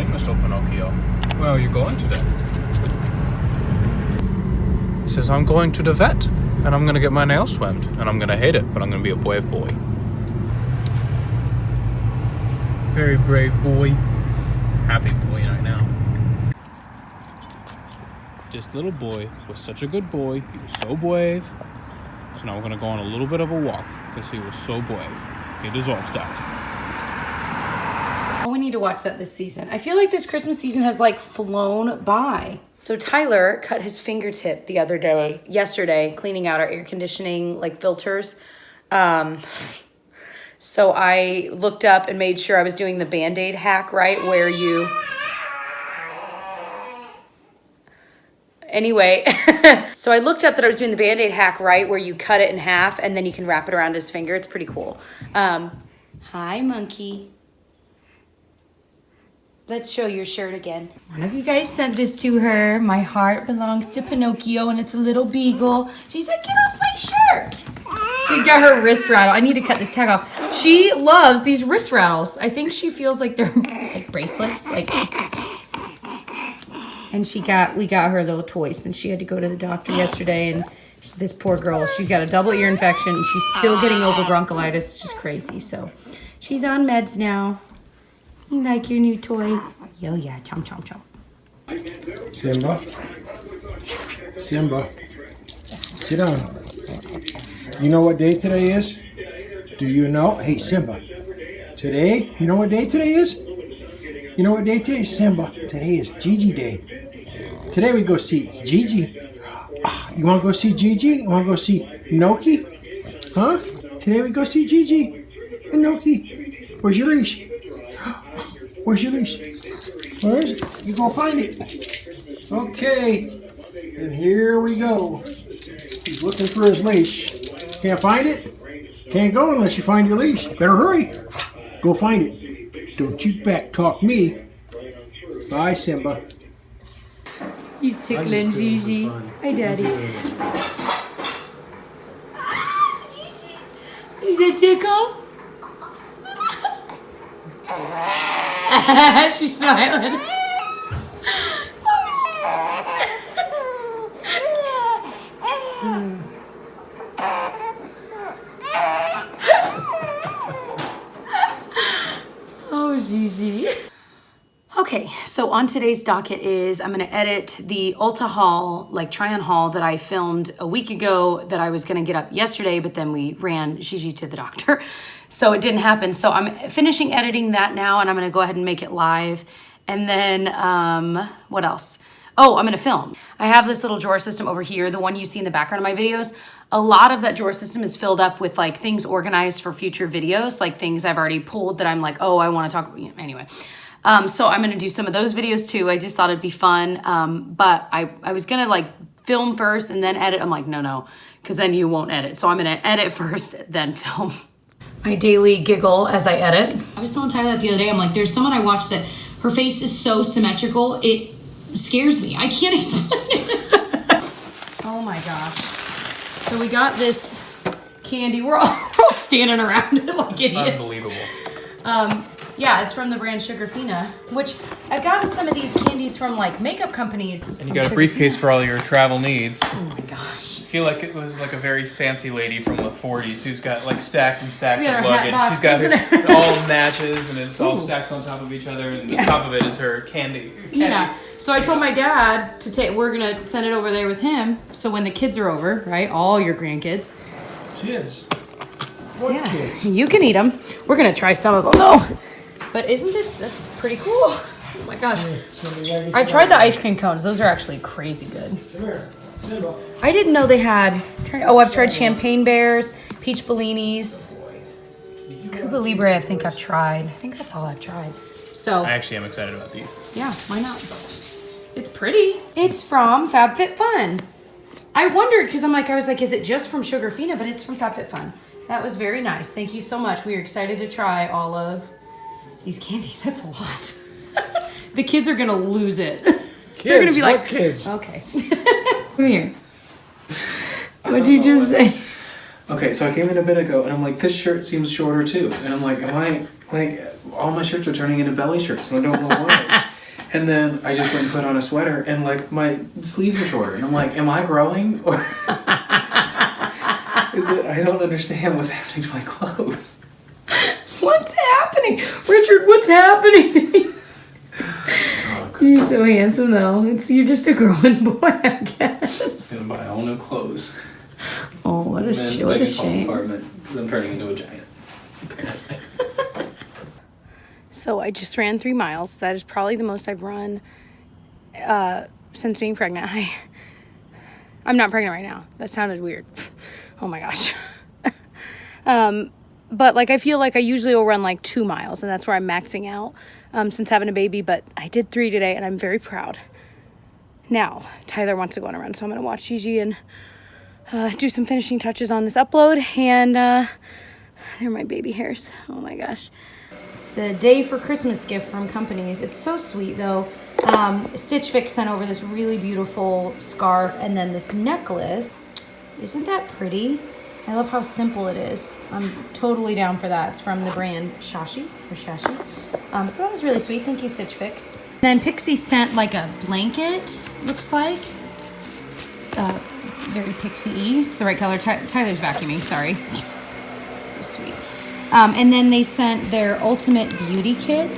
morning, Mr. Pinocchio. Where are you going today? He says, I'm going to the vet, and I'm going to get my nails trimmed, and I'm going to hate it, but I'm going to be a brave boy. Very brave boy. Happy boy right now. This little boy was such a good boy. He was so brave. So now we're going to go on a little bit of a walk because he was so brave. He deserves that. Oh, we need to watch that this season. I feel like this Christmas season has like flown by. So Tyler cut his fingertip the other day, yesterday, cleaning out our air conditioning like filters. So I looked up and made sure I was doing the Band-Aid hack right, where you... Anyway, so I looked up that I was doing the Band-Aid hack right, where you cut it in half and then you can wrap it around his finger. It's pretty cool. Hi, monkey. Let's show your shirt again. One of you guys sent this to her. My heart belongs to Pinocchio, and it's a little beagle. She's like, get off my shirt. She's got her wrist rattle. I need to cut this tag off. She loves these wrist rattles. I think she feels like they're like bracelets. And we got her little toys since she had to go to the doctor yesterday. And this poor girl, she's got a double ear infection. And she's still getting over bronchiolitis. It's just crazy. So she's on meds now. You like your new toy? Yo, yeah, chomp, chomp, chomp. Simba. Simba. Sit down. You know what day today is? Do you know? Hey, Simba. Today, you know what day today is? You know what day today is? Simba. Today is Gigi Day. Today we go see Gigi. You want to go see Gigi? You want to go see Noki? Huh? Today we go see Gigi and Noki. Where's your leash? Where's your leash? Where is it? You go find it. Okay. And here we go. He's looking for his leash. Can't find it? Can't go unless you find your leash. Better hurry. Go find it. Don't you back talk me. Bye, Simba. He's tickling Gigi. Hi, Daddy. Gigi. Is it tickle? She's smiling. Oh, Gigi. Okay, so on today's docket is I'm gonna edit the Ulta haul, like try-on haul that I filmed a week ago that I was gonna get up yesterday, but then we ran Gigi to the doctor. So it didn't happen. So I'm finishing editing that now and I'm gonna go ahead and make it live. And then, what else? Oh, I'm gonna film. I have this little drawer system over here, the one you see in the background of my videos. A lot of that drawer system is filled up with like things organized for future videos, like things I've already pulled that I'm like, oh, I wanna talk, anyway. So I'm gonna do some of those videos too. I just thought it'd be fun. But I was gonna like film first and then edit. I'm like, no, because then you won't edit. So I'm gonna edit first, then film. My daily giggle as I edit. I was telling Tyler that the other day. I'm like, there's someone I watched that her face is so symmetrical, it scares me. I can't explain it. Oh my gosh. So we got this candy. We're all standing around it like idiots. Unbelievable. Yeah, it's from the brand Sugarfina, which I've gotten some of these candies from like makeup companies. And you got a briefcase for all your travel needs. Oh my gosh. I feel like it was like a very fancy lady from the 40s who's got like stacks and stacks She's got of her hat luggage. box, She's got her isn't it? all matches and it's all Ooh. stacks on top of each other and the top of it is her candy. Yeah. So I told my dad to take, we're gonna send it over there with him. So when the kids are over, right? All your grandkids. Kids. What kids? You can eat them. We're gonna try some of them though. But that's pretty cool. Oh my gosh. I tried the ice cream cones. Those are actually crazy good. I didn't know they had, I've tried champagne bears, peach bellinis. Cuba Libre I think I've tried. I think that's all I've tried. So. I actually am excited about these. Yeah, why not? It's pretty. It's from FabFitFun. I wondered, because I was like, is it just from Sugarfina? But it's from FabFitFun. That was very nice. Thank you so much. We are excited to try all of these candies. That's a lot. The kids are gonna lose it. They're gonna be like, kids? Okay. Come here. What'd you just say? Okay, so I came in a bit ago and I'm like, this shirt seems shorter too. And I'm like, am I, like, all my shirts are turning into belly shirts and I don't know why. And then I just went and put on a sweater, and like my sleeves are shorter, and I'm like, am I growing? Or is it? I don't understand what's happening to my clothes. What's happening, Richard? What's happening? Oh, You're so handsome, though. You're just a growing boy, I guess. I'm gonna buy all new clothes. Oh, what a shame. Apartment, 'cause I'm turning into a giant. Apparently. So I just ran 3 miles. That is probably the most I've run since being pregnant. I'm not pregnant right now. That sounded weird. Oh my gosh. But like I feel like I usually will run like 2 miles, and that's where I'm maxing out since having a baby. But I did 3 today, and I'm very proud. Now Tyler wants to go on a run, so I'm gonna watch Gigi and do some finishing touches on this upload. And there are my baby hairs. Oh my gosh. It's the day for Christmas gift from companies. It's so sweet though. Stitch Fix sent over this really beautiful scarf and then this necklace. Isn't that pretty? I love how simple it is. I'm totally down for that. It's from the brand Shashi. So that was really sweet. Thank you, Stitch Fix. Then Pixie sent like a blanket, looks like. Very Pixie-y. It's the right color. Tyler's vacuuming, sorry. So sweet. And then they sent their Ultimate Beauty Kit.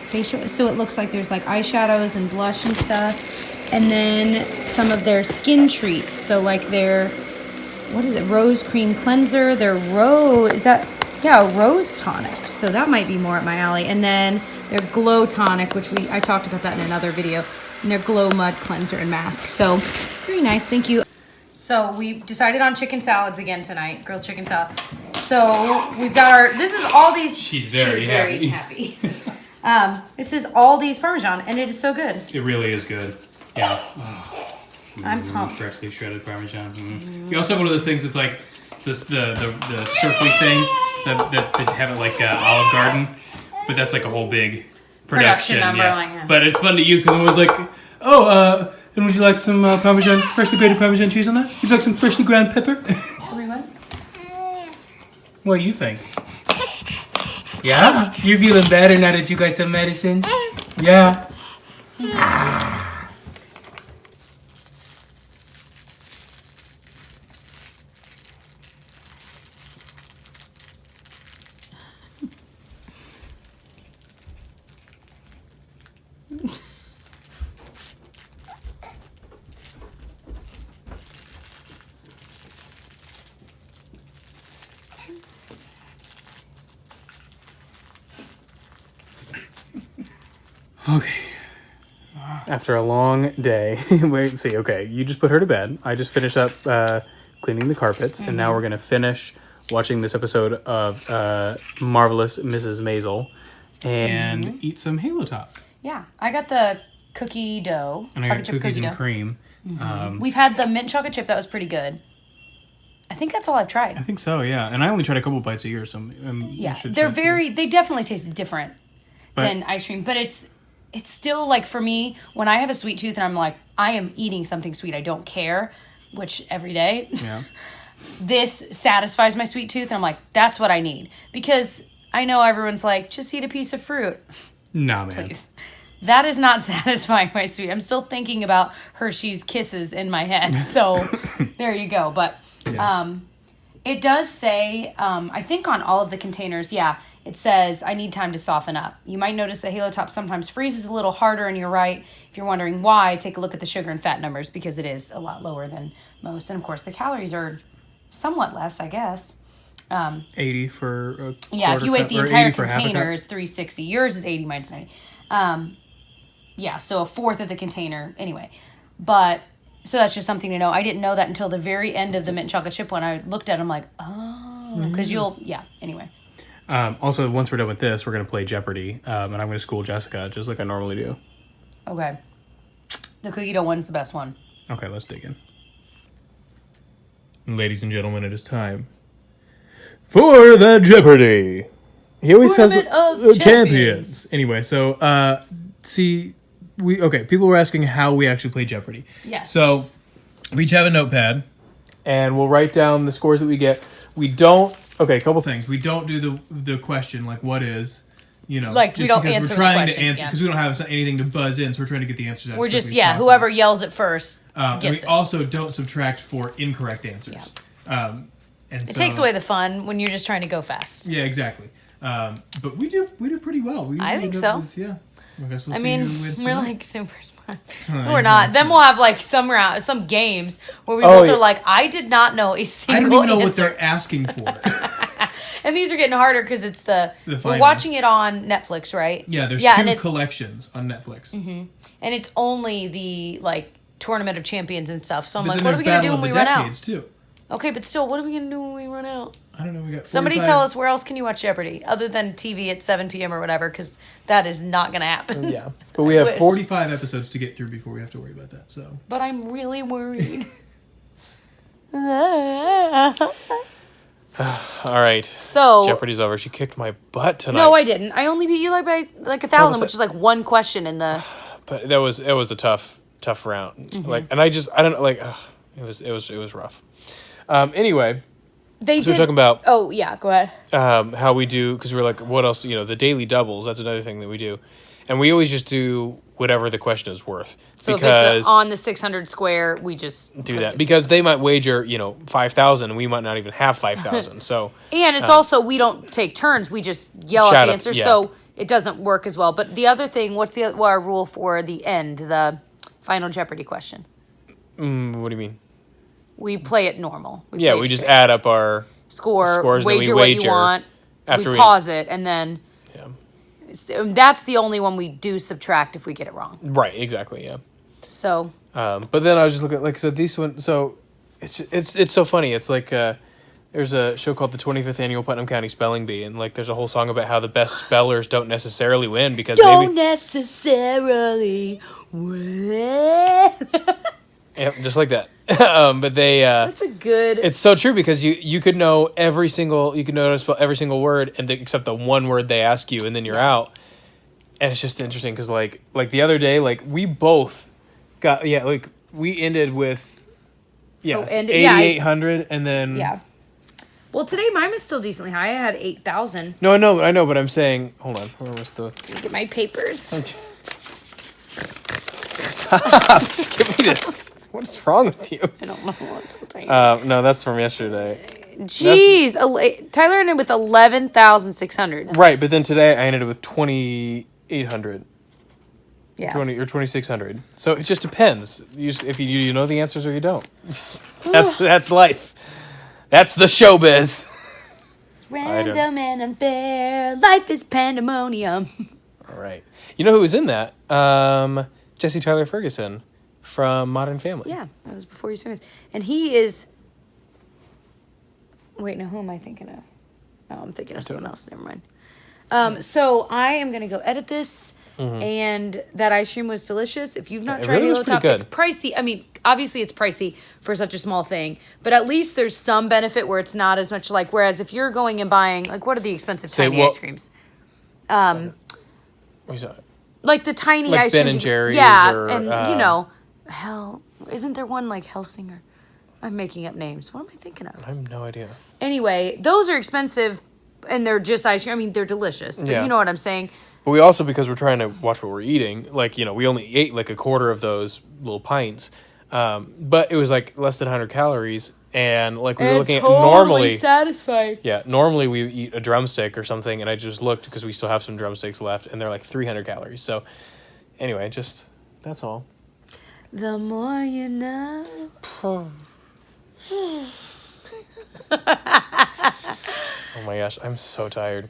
Facial, so it looks like there's like eyeshadows and blush and stuff. And then some of their skin treats. So like their, what is it? Rose Cream Cleanser. Their rose, rose tonic. So that might be more at my alley. And then their Glow Tonic, which I talked about that in another video. And their Glow Mud Cleanser and Mask. So very nice, thank you. So we decided on chicken salads again tonight, grilled chicken salad. So we've got this is Aldi's. She's very happy. This is Aldi's Parmesan, and it is so good. It really is good. Yeah. Oh. I'm pumped. Freshly shredded Parmesan. You also have one of those things that's like this the circly thing that they have at like Olive Garden, but that's like a whole big production number. Yeah. Like, But it's fun to use because it was like, oh, and would you like some Parmesan, freshly grated Parmesan cheese on that? Would you like some freshly ground pepper? Tell me what? What do you think? Yeah? You're feeling better now that you got some medicine? Yeah. Okay. After a long day, okay, you just put her to bed. I just finished up cleaning the carpets, and now we're going to finish watching this episode of Marvelous Mrs. Maisel and eat some Halo Top. Yeah, I got the cookie dough. And I got cookies and cream. We've had the mint chocolate chip. That was pretty good. I think that's all I've tried. I think so, yeah. And I only tried a couple bites a year, so yeah, they definitely taste different than ice cream, but it's still like, for me, when I have a sweet tooth and I'm like, I am eating something sweet, I don't care, which every day. Yeah. This satisfies my sweet tooth, and I'm like, that's what I need. Because I know everyone's like, just eat a piece of fruit. Nah, man. Please. That is not satisfying my sweet. I'm still thinking about Hershey's Kisses in my head. So there you go. But it does say, I think on all of the containers, it says, I need time to soften up. You might notice that Halo Top sometimes freezes a little harder, and you're right. If you're wondering why, take a look at the sugar and fat numbers, because it is a lot lower than most. And, of course, the calories are somewhat less, I guess. 80 for a quarter if you ate the cup, entire 80 for half a container, cup. is 360. Yours is 80 minus 90. So a fourth of the container. Anyway, but... So that's just something to know. I didn't know that until the very end of the mint chocolate chip when I looked at them like, oh, because anyway. Also, once we're done with this, we're going to play Jeopardy, and I'm going to school Jessica, just like I normally do. Okay. The cookie dough one's the best one. Okay, let's dig in. Ladies and gentlemen, it is time for the Jeopardy! He always says champions. Anyway, so, people were asking how we actually play Jeopardy. Yes. So, we each have a notepad, and we'll write down the scores that we get. We don't... Okay, a couple things. We don't do the question, like, what is... You know, like we don't because answer we're trying the question, to answer because we don't have anything to buzz in, so we're trying to get the answers out. We're just quickly as possible. whoever yells it first And gets we also don't subtract for incorrect answers. And it takes away the fun when you're just trying to go fast. Yeah, exactly. But we do pretty well. We I think so. Yeah. I guess we'll I see mean, who wins we're tonight. like super smart. We're not. Then we'll have like some games where we Oh, both yeah. are like, I did not know a I single don't even know what answer. they're asking for. And these are getting harder because it's we're finals. watching it on Netflix, right? Yeah, there's and two it's, collections on Netflix. and it's only the like Tournament of Champions and stuff. So I'm But like, then what are we gonna there's do when we Battle run of the out? Decades, too. Okay, but still, what are we gonna do when we run out? I don't know. We got Somebody 45 tell us where else can you watch Jeopardy other than TV at 7 p.m. or whatever, because that is not gonna happen. Yeah, but we have wish. 45 episodes to get through before we have to worry about that. So. But I'm really worried. All right. So Jeopardy's over. She kicked my butt tonight. no, I didn't. I only beat you by 1,000, which is like one question in the. But it was a tough round. Mm-hmm. Like, and I don't know. Like, it was rough. Anyway, They so we're did. talking about Oh yeah, go ahead. how we do, because we're like, what else? You know, the daily doubles. That's another thing that we do, and we always just do whatever the question is worth. So because if it's on the 600 square, we just do that, because they might wager 5,000, and we might not even have 5,000. So And it's also we don't take turns; we just yell Shout out the out, answer, yeah. so it doesn't work as well. But the other thing, what's our rule for the end, the final Jeopardy question? what do you mean? We play it normal. Yeah, play we it just straight. add up our Score, scores, and then we wager what you wager want. after We we- pause it, and then yeah. that's the only one we do subtract if we get it wrong. Right, exactly, yeah. So But then I was just looking, like I said, these one. So it's so funny. It's like there's a show called the 25th Annual Putnam County Spelling Bee, and like there's a whole song about how the best spellers don't necessarily win because maybe necessarily win. yeah, just like that. But they That's a good. it's so true, because you could know you could know how to spell every single word except the one word they ask you, and then you're out. And it's just interesting because like the other day, like we both got like we ended with 8,800, and then Yeah. Well, today mine was still decently high. I had 8,000. No, I know, but I'm saying, hold on, where was the? Let me get my papers. Stop! Just give me this. What's wrong with you? I don't know what's so tiny. No, that's from yesterday. Jeez, Tyler ended with 11,600. Right, but then today I ended with 2,800. Yeah. 20 or 2,600. So it just depends. If you know the answers or you don't. That's life. That's the showbiz. Random and unfair. Life is pandemonium. All right. You know who was in that? Jesse Tyler Ferguson from Modern Family. Yeah, that was before you famous. And he is. Wait, no, who am I thinking of? Oh, I'm thinking of someone else. Never mind. So I am gonna go edit this. And that ice cream was delicious. If you've not tried really was Halo Top, pretty it's good. pricey. I mean, obviously it's pricey for such a small thing, but at least there's some benefit where it's not as much like. Whereas if you're going and buying, like, what are the expensive tiny ice creams? What is that? Like the tiny Like ice Ben creams. and Jerry's yeah, or, and isn't there one like Helsinger? I'm making up names. What am I thinking of? I have no idea. Anyway, those are expensive, and they're just ice cream. I mean, they're delicious, but Yeah. you know what I'm saying. But we also, because we're trying to watch what we're eating, like, we only ate like a quarter of those little pints. But it was like less than 100 calories. And like we were looking at normally. satisfying. Yeah, normally we eat a drumstick or something. And I just looked because we still have some drumsticks left. And they're like 300 calories. So anyway, that's all. The more you know. Oh my gosh, I'm so tired.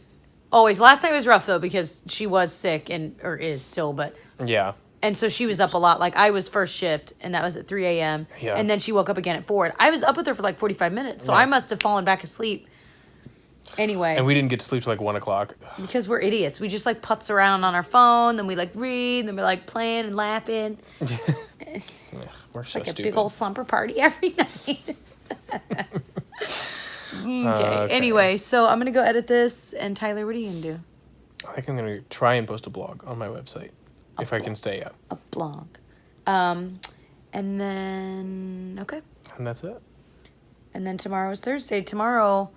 Always. Last night was rough though because she was sick or is still, but Yeah. and so she was up a lot. Like I was first shift and that was at 3 a.m. Yeah. And then she woke up again at 4. I was up with her for like 45 minutes, so Yeah. I must have fallen back asleep. Anyway, And we didn't get to sleep till like 1 o'clock. because we're idiots, we just like putz around on our phone, then we like read, then we're like playing and laughing. Yeah, we're so Like a stupid. big old slumber party every night. Okay. Okay. Anyway, so I'm gonna go edit this. And Tyler, what are you gonna do? I think I'm going to try and post a blog on my website. If I can stay up. A blog. And then okay. And that's it. And then tomorrow is Thursday. Tomorrow,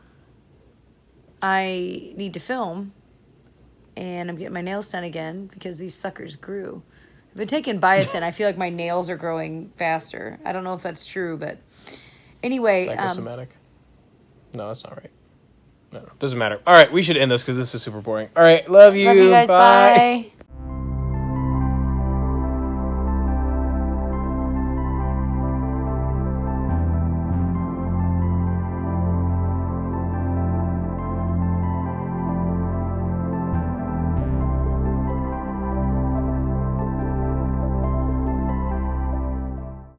I need to film, and I'm getting my nails done again because these suckers grew. I've been taking biotin. I feel like my nails are growing faster. I don't know if that's true, but anyway. Psychosomatic. No, that's not right. No, doesn't matter. All right, we should end this because this is super boring. All right, love you. Love you guys. Bye.